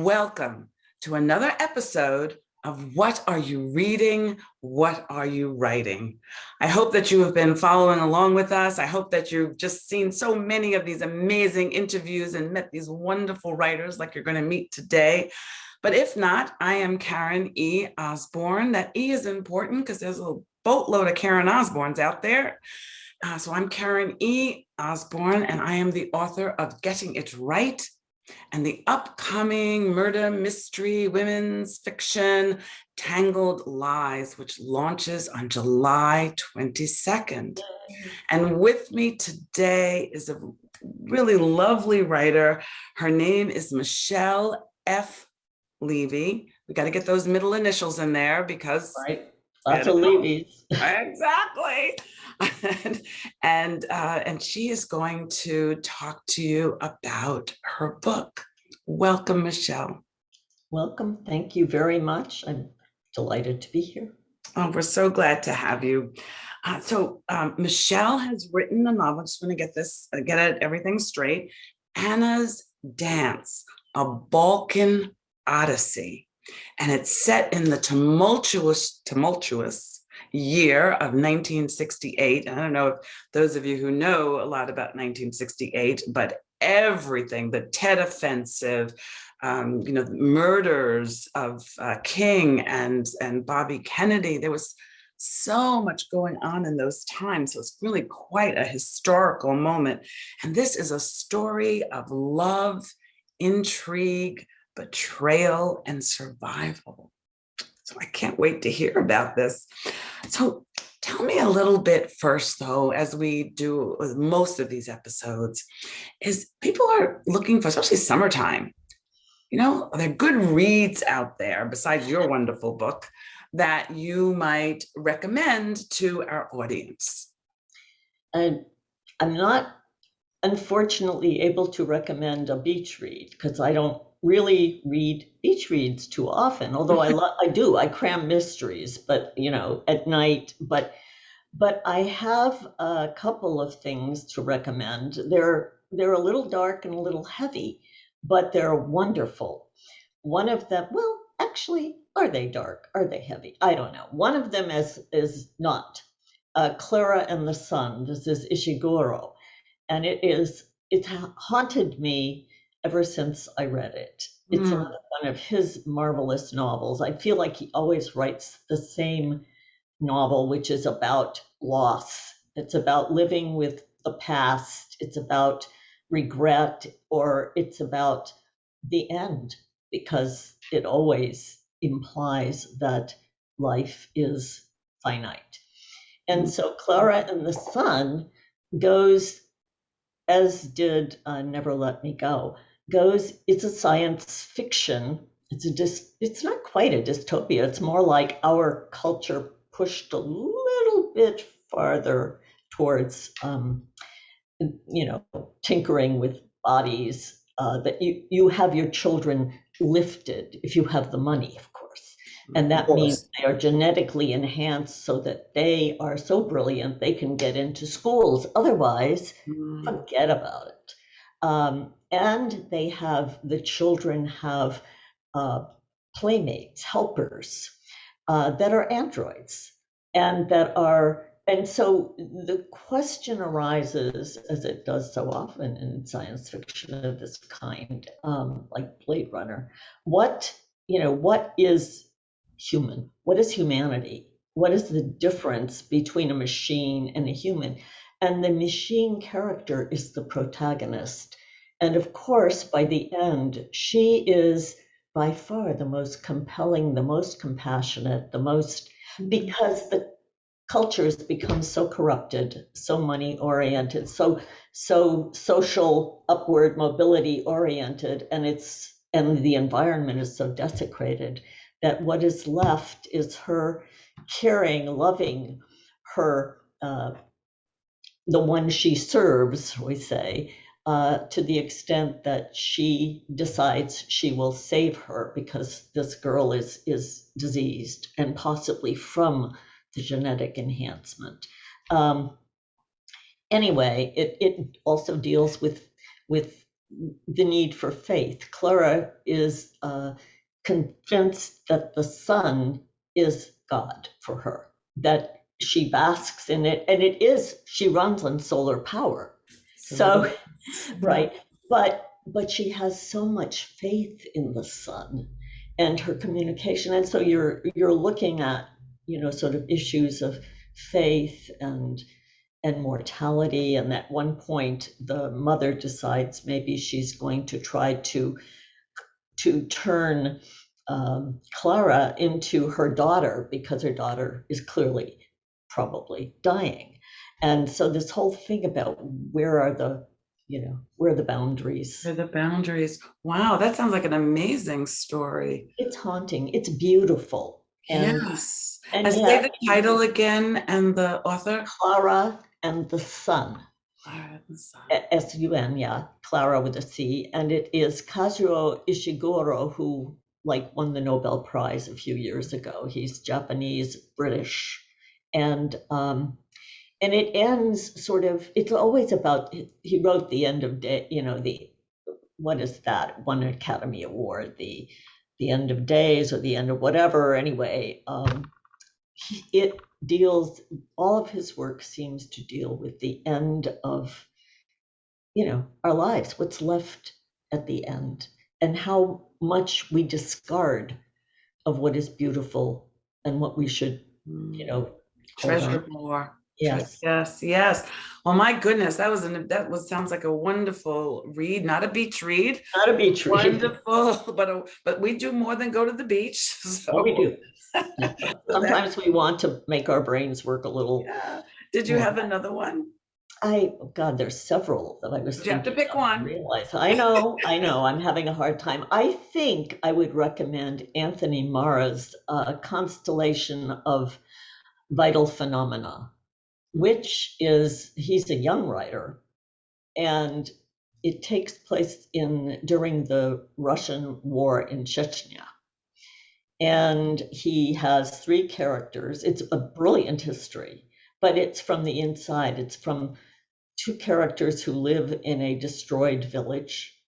welcome to another episode of What Are You Reading? What Are You Writing? I hope that you have been following along with us. I hope that you've just seen so many of these amazing interviews and met these wonderful writers like you're going to meet today. But if not, I am Karen E. Osborne. That E is important because there's a boatload of Karen Osbornes out there. So I'm Karen E. Osborne, and I am the author of Getting It Right and the upcoming murder mystery women's fiction Tangled Lies, which launches on July 22nd. And with me today is a really lovely writer. Her name is Michele F. Levy. We got to get those middle initials in there because right, lots of Levys. Exactly. And she is going to talk to you about her book. Welcome, Michele. Welcome. Thank you very much. I'm delighted to be here. Oh, we're so glad to have you. Michele has written a novel. I just want to get everything straight. Anna's Dance, a Balkan Odyssey. And it's set in the tumultuous year of 1968. I don't know if those of you who know a lot about 1968, but everything, the Tet Offensive, murders of King and Bobby Kennedy, there was so much going on in those times. So it's really quite a historical moment. And this is a story of love, intrigue, betrayal, and survival. So I can't wait to hear about this. So tell me a little bit first, though, as we do with most of these episodes, is people are looking for, especially summertime, are there good reads out there besides your wonderful book that you might recommend to our audience? And I'm not, unfortunately, able to recommend a beach read because I don't really read beach reads too often, although I do. I cram mysteries, but at night. But I have a couple of things to recommend. They're a little dark and a little heavy, but they're wonderful. One of them, well, actually, are they dark? Are they heavy? I don't know. One of them is not. Klara and the Sun. This is Ishiguro, and it's haunted me ever since I read it. It's one of his marvelous novels. I feel like he always writes the same novel, which is about loss. It's about living with the past. It's about regret, or it's about the end, because it always implies that life is finite. And so Klara and the Sun goes, as did Never Let Me Go, it's a science fiction. It's not quite a dystopia. It's more like our culture pushed a little bit farther towards, tinkering with bodies, that you have your children lifted if you have the money, of course. And that means they are genetically enhanced so that they are so brilliant they can get into schools. Otherwise, forget about it. And the children have playmates, helpers, that are androids, and so the question arises, as it does so often in science fiction of this kind, like Blade Runner, what is human? What is humanity? What is the difference between a machine and a human? And the machine character is the protagonist. And of course, by the end, she is by far the most compelling, the most compassionate, because the culture has become so corrupted, so money oriented, so social upward mobility oriented, and the environment is so desecrated that what is left is her caring, loving her, the one she serves, we say, to the extent that she decides she will save her because this girl is diseased, and possibly from the genetic enhancement. Anyway, it also deals with the need for faith. Klara is convinced that the sun is God for her, that she basks in it, and it is, she runs on solar power. So, right, but she has so much faith in the sun and her communication, and so you're looking at, sort of issues of faith and mortality. And at one point, the mother decides maybe she's going to try to turn Klara into her daughter, because her daughter is clearly probably dying. And so this whole thing about where are the boundaries? Where are the boundaries? Wow, that sounds like an amazing story. It's haunting. It's beautiful. Yes. And And say yet, the title again and the author. Klara and the Sun. Klara and the Sun. S-U-N, yeah, Klara with a C. And it is Kazuo Ishiguro, who won the Nobel Prize a few years ago. He's Japanese, British. And it ends sort of, it's always about, he wrote The End of Day, what is that? One Academy Award, the End of Days or the end of whatever. Anyway, it deals, all of his work seems to deal with the end of our lives, what's left at the end, and how much we discard of what is beautiful and what we should, treasure more. Yes. Yes, yes. Well, my goodness, sounds like a wonderful read, not a beach read. Not a beach read. Wonderful, but we do more than go to the beach. So. Well, we do. Sometimes we want to make our brains work a little. Yeah. Did you have another one? God, there's several that I was You have to pick one. I know, I'm having a hard time. I think I would recommend Anthony Marra's Constellation of Vital Phenomena, which is, he's a young writer, and it takes place during the Russian war in Chechnya. And he has three characters. It's a brilliant history, but it's from the inside. It's from two characters who live in a destroyed village,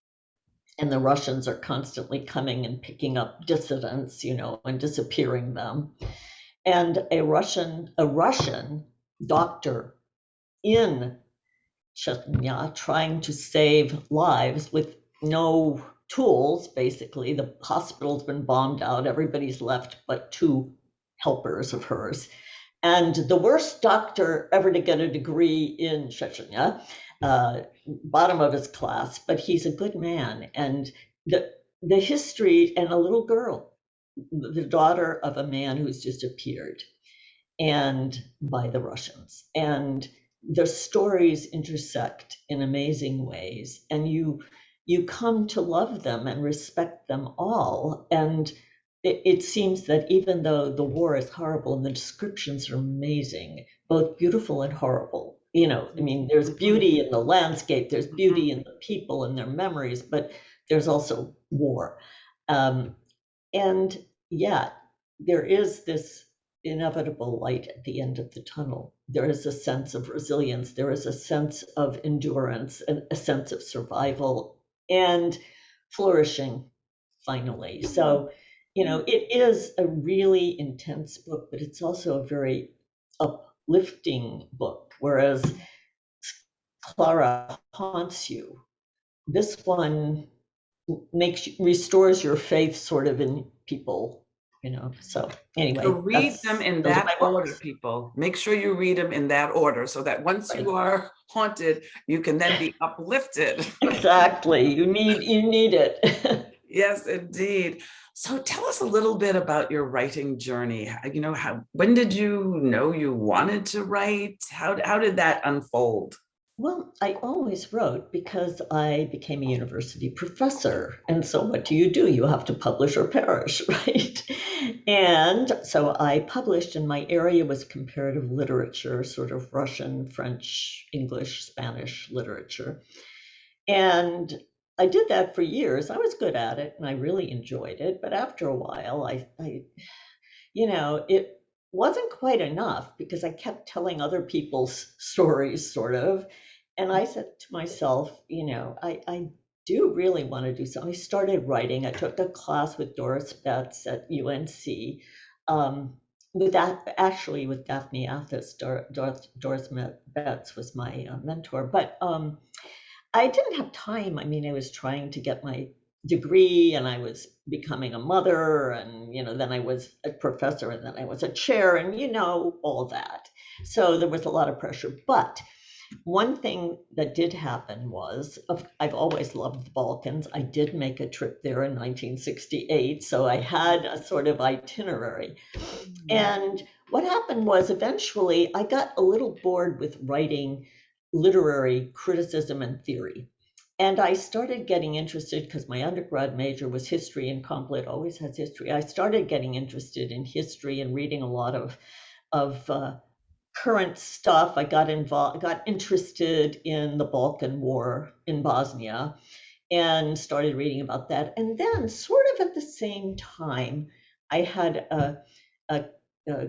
and the Russians are constantly coming and picking up dissidents, and disappearing them. And a Russian doctor in Chechnya trying to save lives with no tools. Basically, the hospital's been bombed out, everybody's left but two helpers of hers. And the worst doctor ever to get a degree in Chechnya, bottom of his class, but he's a good man. And the history, and a little girl, the daughter of a man who's disappeared, and by the Russians. And the stories intersect in amazing ways, and you come to love them and respect them all. And it seems that even though the war is horrible and the descriptions are amazing, both beautiful and horrible, there's beauty in the landscape, there's beauty in the people and their memories, but there's also war. And yet there is this inevitable light at the end of the tunnel. There is a sense of resilience, there is a sense of endurance, and a sense of survival and flourishing finally. So it is a really intense book, but it's also a very uplifting book. Whereas Klara haunts you, this one restores your faith sort of in people, So anyway, so read them in that order, people. Make sure you read them in that order, so that once you are haunted, you can then be uplifted. Exactly. You need it. Yes, indeed. So tell us a little bit about your writing journey. When did you know you wanted to write? How did that unfold? Well, I always wrote because I became a university professor. And so what do? You have to publish or perish, right? And so I published, and my area was comparative literature, sort of Russian, French, English, Spanish literature. And I did that for years. I was good at it and I really enjoyed it. But after a while, it wasn't quite enough, because I kept telling other people's stories, sort of. And I said to myself, I do really want to do something. I started writing. I took a class with Doris Betts at UNC. With that, actually, with Daphne Athos, Doris Betts was my mentor. But I didn't have time. I mean, I was trying to get my degree, and I was becoming a mother, and then I was a professor, and then I was a chair, and all that. So there was a lot of pressure. But one thing that did happen was, I've always loved the Balkans. I did make a trip there in 1968, so I had a sort of itinerary. And what happened was, eventually I got a little bored with writing literary criticism and theory. And I started getting interested, because my undergrad major was history, and Comp Lit always has history. I started getting interested in history and reading a lot of current stuff. I got interested in the Balkan War in Bosnia, and started reading about that. And then, sort of at the same time, I had a, a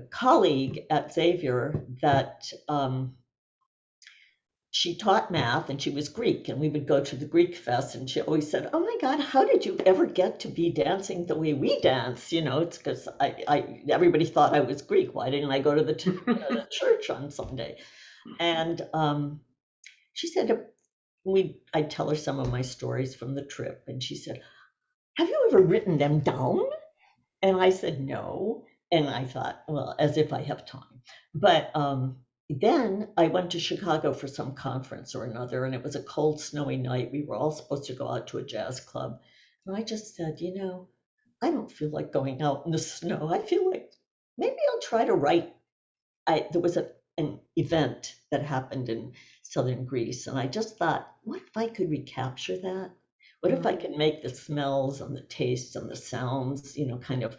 colleague at Xavier that she taught math, and she was Greek, and we would go to the Greek fest, and she always said, "Oh my God, how did you ever get to be dancing the way we dance?" It's because everybody thought I was Greek. Why didn't I go to the church on Sunday? And she said, I'd tell her some of my stories from the trip, and she said, "Have you ever written them down?" And I said, "No." And I thought, well, as if I have time. But then I went to Chicago for some conference or another, and it was a cold, snowy night. We were all supposed to go out to a jazz club. And I just said, I don't feel like going out in the snow. I feel like maybe I'll try to write. There was an event that happened in southern Greece, and I just thought, what if I could recapture that? What if I could make the smells and the tastes and the sounds, kind of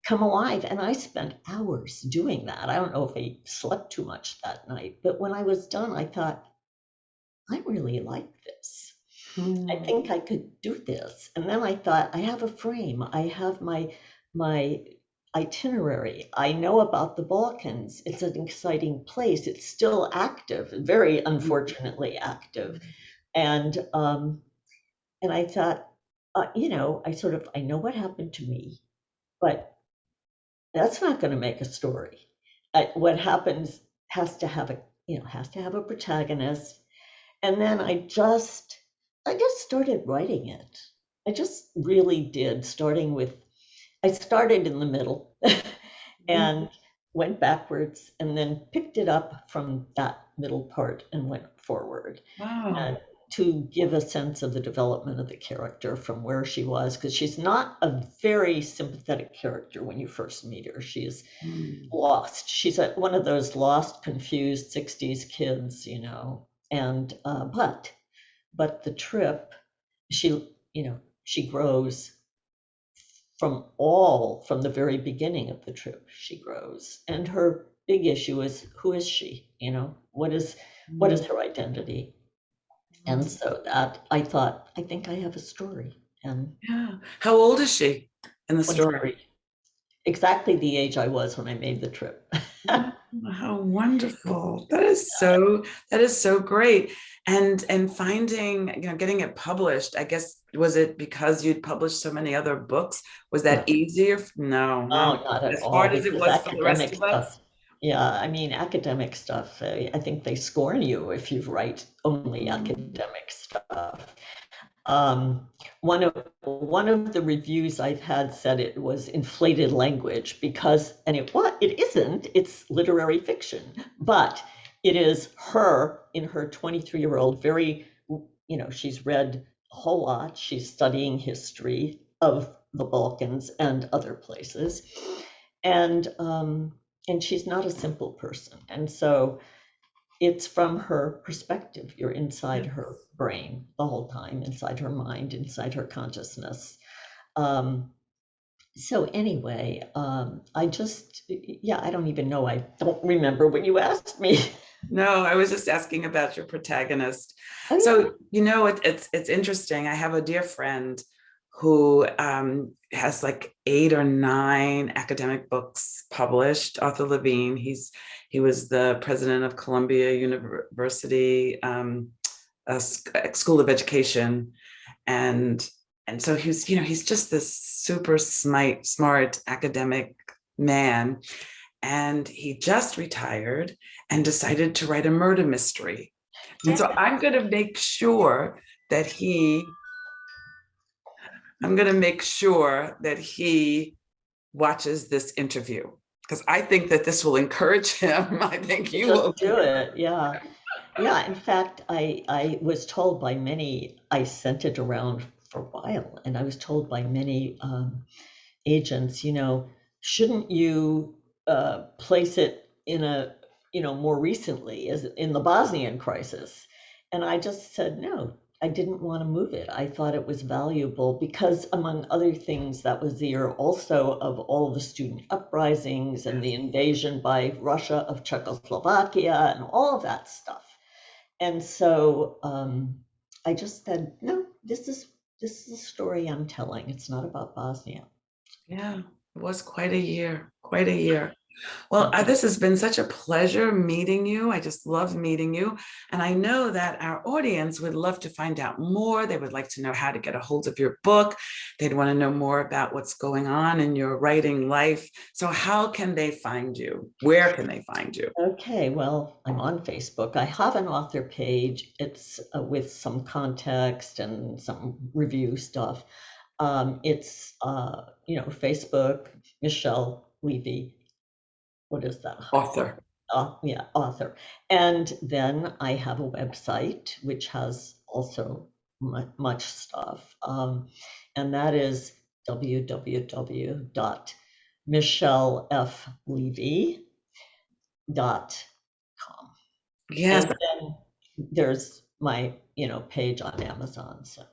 come alive? And I spent hours doing that. I don't know if I slept too much that night, but when I was done, I thought, I really like this. I think I could do this. And then I thought, I have a frame. I have my itinerary. I know about the Balkans. It's an exciting place. It's still active, very unfortunately active. And I thought, I know what happened to me, but that's not going to make a story. What happens has to have a protagonist. And then I just started writing it. I just really did, I started in the middle and went backwards, and then picked it up from that middle part and went forward. Wow. To give a sense of the development of the character from where she was, because she's not a very sympathetic character when you first meet her. She is lost. She's one of those lost, confused 60s kids, and but the trip, she grows from the very beginning of the trip. She grows, and her big issue is, who is she? What is her identity? And so that I thought, I think I have a story. And Yeah. How old is she in the story? 23, exactly the age I was when I made the trip. Oh, how wonderful. That is so great. And finding, getting it published, I guess, was it because you'd published so many other books? Was that No, easier? No, oh, no. not at As all, hard as it because was for the rest academic of us. stuff, yeah, I mean, academic stuff, I think they scorn you if you write only academic stuff. Um, one of the reviews I've had said it was inflated language, because, and it isn't, it's literary fiction, but it is her in her 23-year-old, very, she's read a whole lot. She's studying history of the Balkans and other places. And she's not a simple person. And so it's from her perspective. You're inside her brain the whole time, inside her mind, inside her consciousness. So anyway, I don't even know. I don't remember what you asked me. No, I was just asking about your protagonist. Oh, yeah. So, it's interesting. I have a dear friend who has like 8 or 9 academic books published. Arthur Levine. He was the president of Columbia University School of Education, And so he's just this super smart academic man. And he just retired and decided to write a murder mystery. And so I'm going to make sure that he watches this interview, because I think that this will encourage him. I think you will. Just do it. Yeah. Yeah. In fact, I was told by many, I sent it around for a while, and I was told by many agents, shouldn't you place it in a, more recently, as in the Bosnian crisis? And I just said, no, I didn't want to move it. I thought it was valuable because, among other things, that was the year also of all the student uprisings and the invasion by Russia of Czechoslovakia and all of that stuff. And so I just said, no, this is a story I'm telling. It's not about Bosnia. Yeah, it was quite a year, quite a year. Well, this has been such a pleasure meeting you. I just love meeting you. And I know that our audience would love to find out more. They would like to know how to get a hold of your book. They'd want to know more about what's going on in your writing life. So how can they find you? Where can they find you? Okay, well, I'm on Facebook. I have an author page. It's with some context and some review stuff. It's, Facebook, Michele Levy. What is that? Author. Yeah, author. And then I have a website which has also much stuff. And that is www.micheleflevy.com. Yes. And then there's my, page on Amazon. So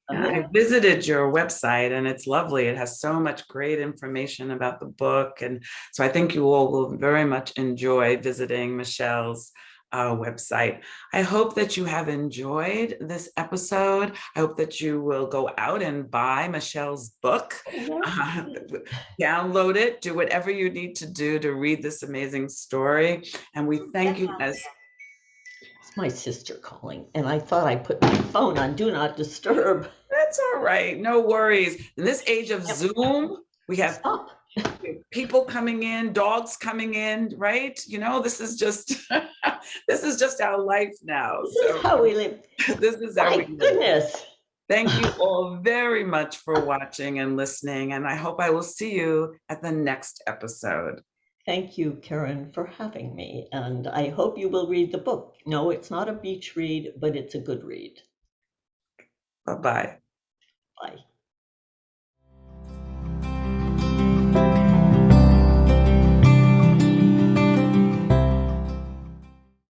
I visited your website and it's lovely. It has so much great information about the book. And so I think you all will very much enjoy visiting Michele's website. I hope that you have enjoyed this episode. I hope that you will go out and buy Michele's book, download it, do whatever you need to do to read this amazing story. And we thank you as It's my sister calling, and I thought I put my phone on Do Not Disturb. That's all right. No worries. In this age of Zoom, we have people coming in, dogs coming in, right? This is just this is just our life now. This is how we live. This is how we live. Goodness. Thank you all very much for watching and listening, and I hope I will see you at the next episode. Thank you, Karen, for having me, and I hope you will read the book. No, it's not a beach read, but it's a good read. Bye-bye. Bye.